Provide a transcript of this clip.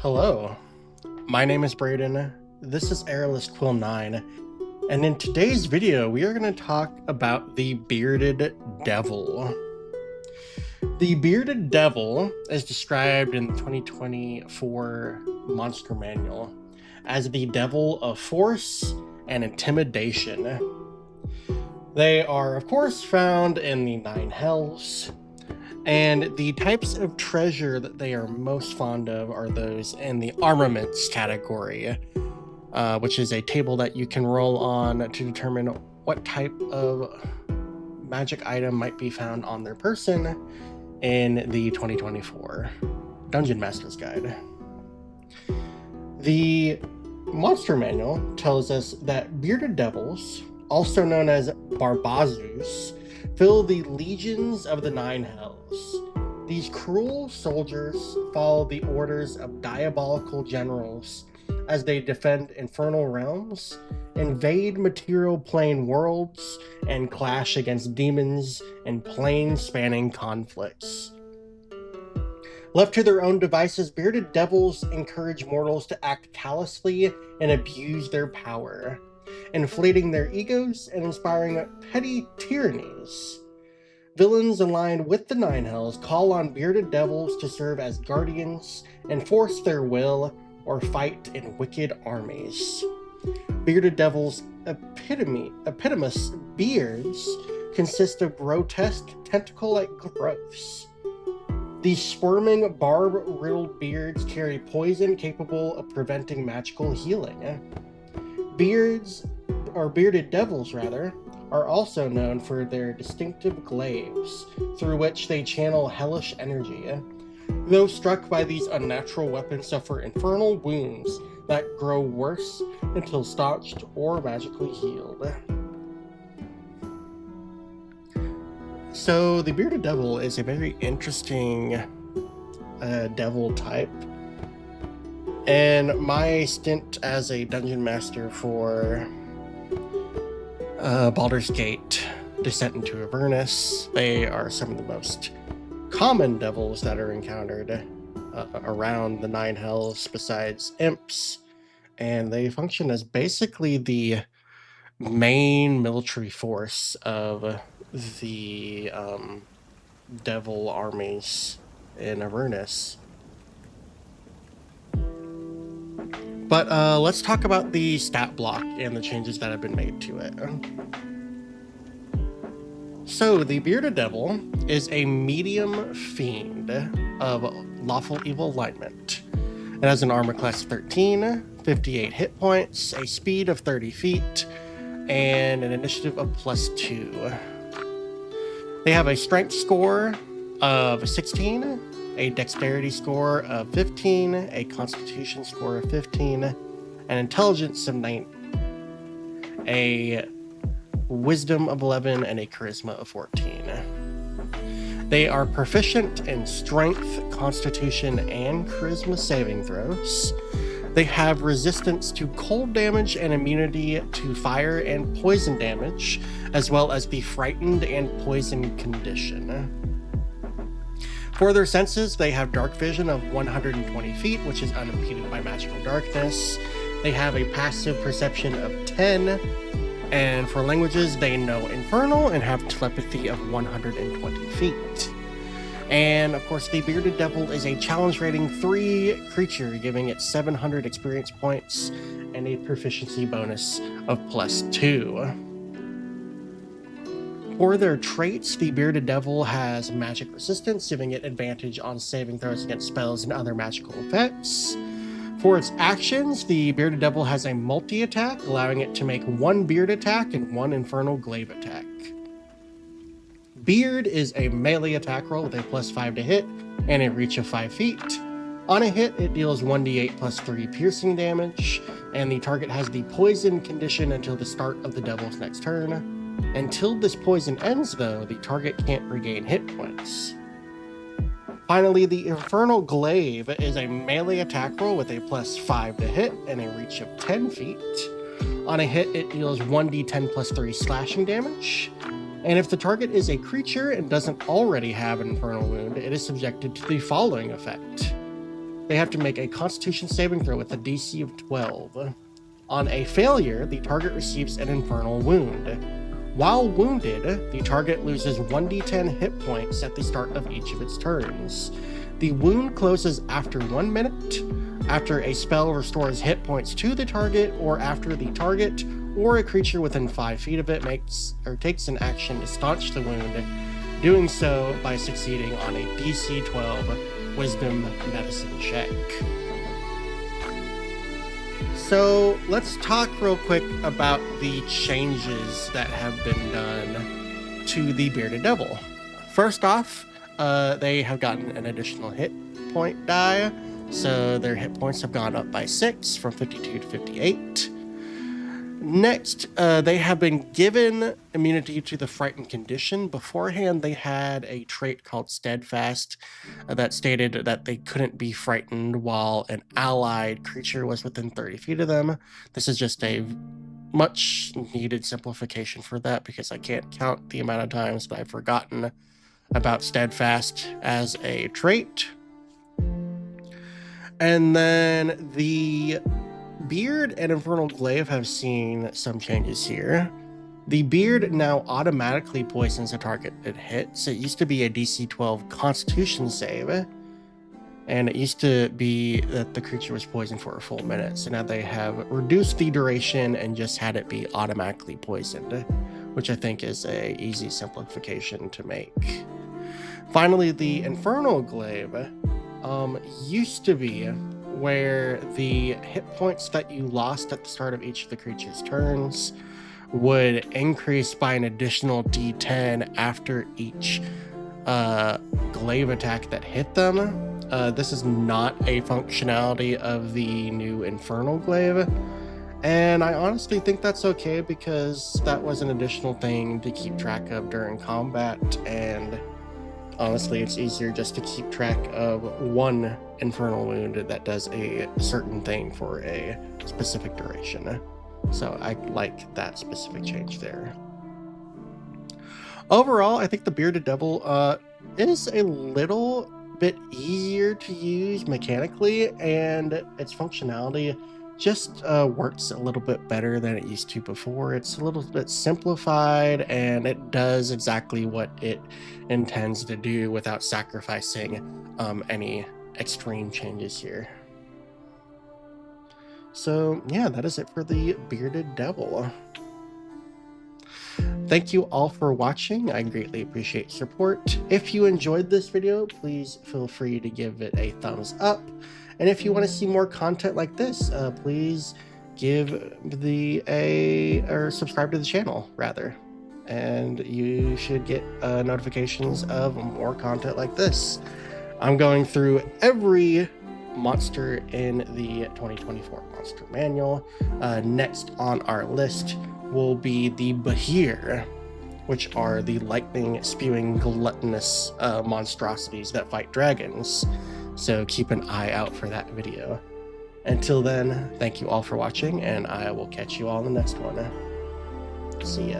Hello, my name is Braden. This is Airless Quill 9, and in today's video, we are going to talk about the Bearded Devil. The Bearded Devil is described in the 2024 Monster Manual as the devil of force and intimidation. They are, of course, found in the Nine Hells. And the types of treasure that they are most fond of are those in the armaments category, which is a table that you can roll on to determine what type of magic item might be found on their person in the 2024 Dungeon Master's Guide. The Monster Manual tells us that bearded devils, also known as barbazus, fill the legions of the Nine Hells. These cruel soldiers follow the orders of diabolical generals as they defend infernal realms, invade material plane worlds, and clash against demons in plane-spanning conflicts. Left to their own devices, bearded devils encourage mortals to act callously and abuse their power, inflating their egos and inspiring petty tyrannies. Villains aligned with the Nine Hells call on bearded devils to serve as guardians, enforce their will, or fight in wicked armies. Bearded devils' epitomous beards consist of grotesque tentacle-like growths. These squirming, barb-riddled beards carry poison capable of preventing magical healing. Bearded devils, are also known for their distinctive glaives, through which they channel hellish energy. Those struck by these unnatural weapons suffer infernal wounds that grow worse until staunched or magically healed. So the bearded devil is a very interesting devil type. And my stint as a dungeon master for Baldur's Gate Descent into Avernus, they are some of the most common devils that are encountered around the Nine Hells besides imps, and they function as basically the main military force of the devil armies in Avernus. But let's talk about the stat block and the changes that have been made to it. So, the Bearded Devil is a medium fiend of lawful evil alignment. It has an armor class of 13, 58 hit points, a speed of 30 feet, and an initiative of +2. They have a strength score of 16, a dexterity score of 15, a constitution score of 15, an intelligence of 9, a wisdom of 11, and a charisma of 14. They are proficient in strength, constitution, and charisma saving throws. They have resistance to cold damage and immunity to fire and poison damage, as well as the frightened and poison condition. For their senses, they have dark vision of 120 feet, which is unimpeded by magical darkness. They have a passive perception of 10, and for languages, they know Infernal and have telepathy of 120 feet. And of course, the Bearded Devil is a challenge rating 3 creature, giving it 700 experience points and a proficiency bonus of +2. For their traits, the Bearded Devil has magic resistance, giving it advantage on saving throws against spells and other magical effects. For its actions, the Bearded Devil has a multi-attack, allowing it to make 1 beard attack and 1 infernal glaive attack. Beard is a melee attack roll with a +5 to hit and a reach of 5 feet. On a hit, it deals 1d8 +3 piercing damage, and the target has the poison condition until the start of the devil's next turn. Until this poison ends, though, the target can't regain hit points. Finally, the Infernal Glaive is a melee attack roll with a +5 to hit and a reach of 10 feet. On a hit, it deals 1d10 +3 slashing damage. And if the target is a creature and doesn't already have an Infernal Wound, it is subjected to the following effect. they have to make a Constitution saving throw with a DC of 12. On a failure, the target receives an infernal wound. While wounded, the target loses 1d10 hit points at the start of each of its turns. The wound closes after 1 minute, after a spell restores hit points to the target, or after the target or a creature within 5 feet of it takes an action to staunch the wound, doing so by succeeding on a DC 12 Wisdom Medicine check. So let's talk real quick about the changes that have been done to the Bearded Devil. First off, they have gotten an additional hit point die, so their hit points have gone up by 6 from 52 to 58. Next, they have been given immunity to the frightened condition. Beforehand, they had a trait called Steadfast that stated that they couldn't be frightened while an allied creature was within 30 feet of them. This is just a much needed simplification for that, because I can't count the amount of times that I've forgotten about Steadfast as a trait. And then the Beard and Infernal Glaive have seen some changes here. The Beard now automatically poisons a target it hits. It used to be a DC 12 Constitution save, and it used to be that the creature was poisoned for a full minute. So now they have reduced the duration and just had it be automatically poisoned, which I think is a easy simplification to make. Finally, the Infernal Glaive used to be where the hit points that you lost at the start of each of the creature's turns would increase by an additional d10 after each glaive attack that hit them. This is not a functionality of the new Infernal Glaive, and I honestly think that's okay, because that was an additional thing to keep track of during combat, and honestly, it's easier just to keep track of one infernal wound that does a certain thing for a specific duration. So I like that specific change there. Overall, I think the Bearded Devil is a little bit easier to use mechanically, and its functionality just works a little bit better than it used to before. It's a little bit simplified, and it does exactly what it intends to do without sacrificing any extreme changes here. So yeah, that is it for the Bearded Devil. Thank you all for watching. I greatly appreciate support. If you enjoyed this video, please feel free to give it a thumbs up. And if you want to see more content like this, please subscribe to the channel rather. And you should get notifications of more content like this. I'm going through every monster in the 2024 Monster Manual. Next on our list will be the Behir, which are the lightning-spewing gluttonous monstrosities that fight dragons. So keep an eye out for that video. Until then, thank you all for watching, and I will catch you all in the next one. See ya.